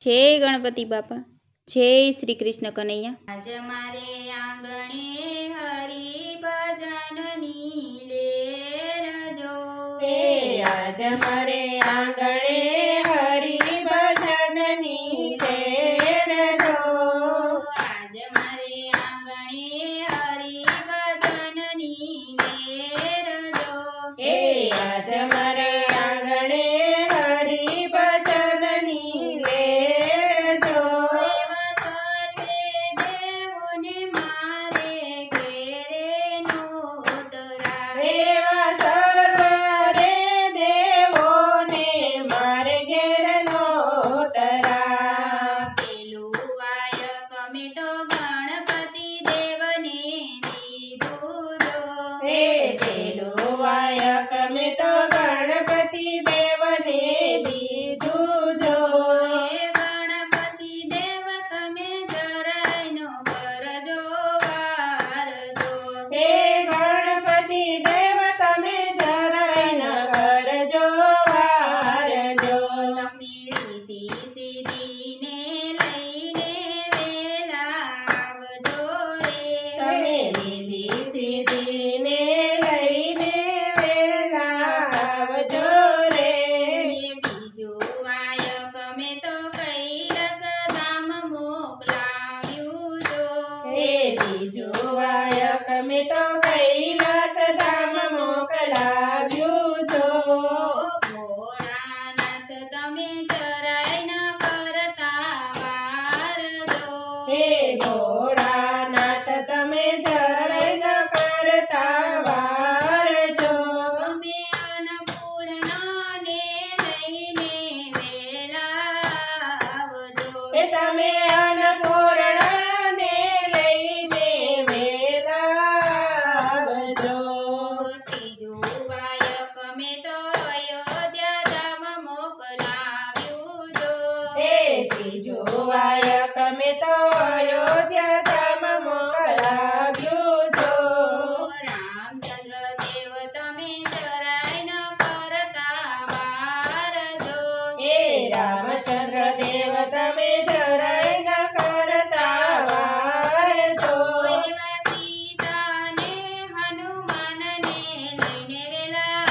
જય ગણપતિ બાપા, જય શ્રી કૃષ્ણ કનૈયા। આજ મારે આંગણે હરિ ભજનની લેર જો, આજ મારે આંગણે હરિ ભજનની લેર જો, આજ મારે આંગણે હરિ ભજનની લેર જો, આજ મારે આંગણે હરિ ભજનની લેર જો, એવા સર્વે દેવોને મારે ઘેરે નોતરા, એવા સર્વ રે દેવોને મારે ઘેર નોતરા, પેલું વાયક મેં તો ગણપતિ દેવને દીધું જો, પેલું વાયક મેં તો ગણપતિ દેવને દીધું જો, એ ગણપતિ દેવ તમે જરાય નો કરજો વાર જો, હે ગણપતિ દેવ તમે જરાય ન કરજો વાર જો, તમે રીધી સીધીને લઈને વેલા આવજો તમે રે, રીધી સીધીને લઈને વેલા આવજો રે, બીજું વાયક મેં તો કૈલાસ ધામ મોકલાવ્યું જો, બીજું વાયક મેં તો કૈલાસ ધામ મોકલાવ્યું જો, ભોળાનાથ તમે જરાય ન કરતા વાર જો, હે ભોળાનાથ તમે જરાય ન કરતા વાર જો, તમે અન્નપૂર્ણાને લઈને વેલા આવજો, તમે અન્નપૂર્ણાને લઈને વેલા આવજો, ત્રીજું વાયક મેં તો અયોધ્યા ધામ મોકલાવ્યું જો, ત્રીજું વાયક મેં તો અયોધ્યા ધામ મોકલાવ્યું જો, રામચંદ્ર દેવ તમે જરાય ન કરતા વાર જો, રામચંદ્ર દેવ તમે જરાય ન કરતા વાર જો, એવા સીતાને હનુમાનને લઈને વેલા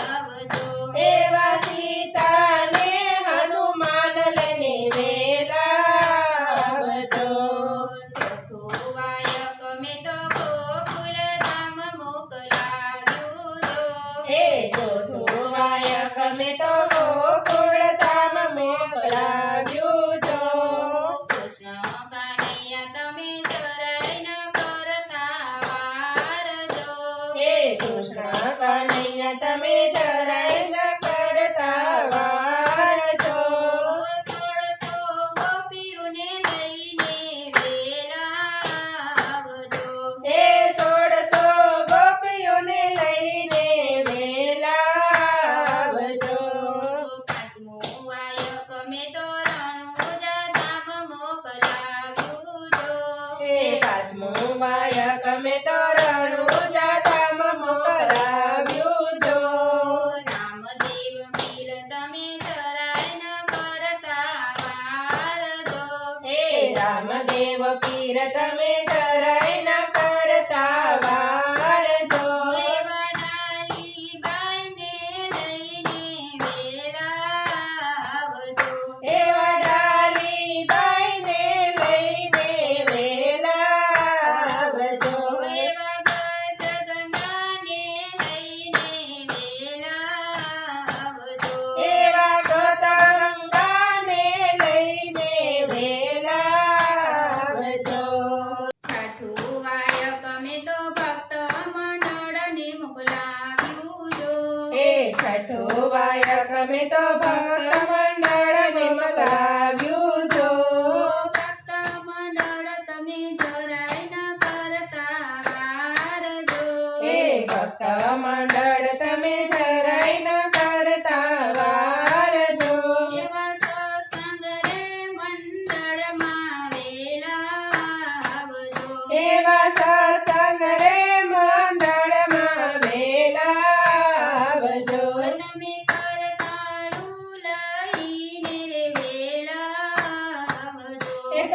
આવજો, એવા સીતાને હનુમાન લઈને વેલા આવજો, ચોથું વાયક મેં તો ગોકુલ ધામ મોકલાવ્યું જો, ચોથું વાયક મેં તો ગોકુળ ધામ મોકલાવ્યું જો, કૃષ્ણ કાનૈયા તમે જરાય ન કરતા વાર જો, કૃષ્ણ કનૈયા તમે જરાય ન કરતા વાર જો, 1600 ગોપીઓને લઈને વેલા આવજો, 1600 ગોપીઓને લઈને વેલા આવજો, પાંચમું વાયક મેં તો રણુજા ધામ મોકલાવ્યું જો, પાંચમું વાયક મેં તો રણુજા ધામ મોકલાવ્યું જો, રામદેવ પીર તમે જરાય ન કરતા વાર જો, રામદેવ પીર તમે જરાય ન કરતા વાર જો, એવા ડાલીબાઈને લઈને વેલા આવજો, એવા ડાલીબાઈને લઈને વેલા આવજો, એવા ગજગંગાને લઈને વેલા આવજો, એવા ગોતગંગાને લઈને વેલા આવજો, છઠ્ઠું વાયક મેં તો ભક્ત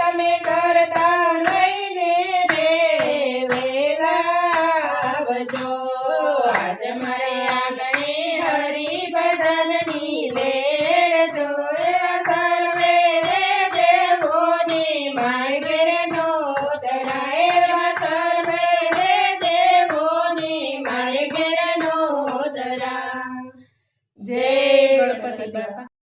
તમે કરતા લઈને રે વેલા આવજો. આજ મારે આંગણે હરિભજનની લેર જોયા સર્વે રે દેવોને મારે ઘેર નોતરા એવા સર્વે રે દેવોને મારે ઘેર નોતરા. જય ગણપતિ બાપા.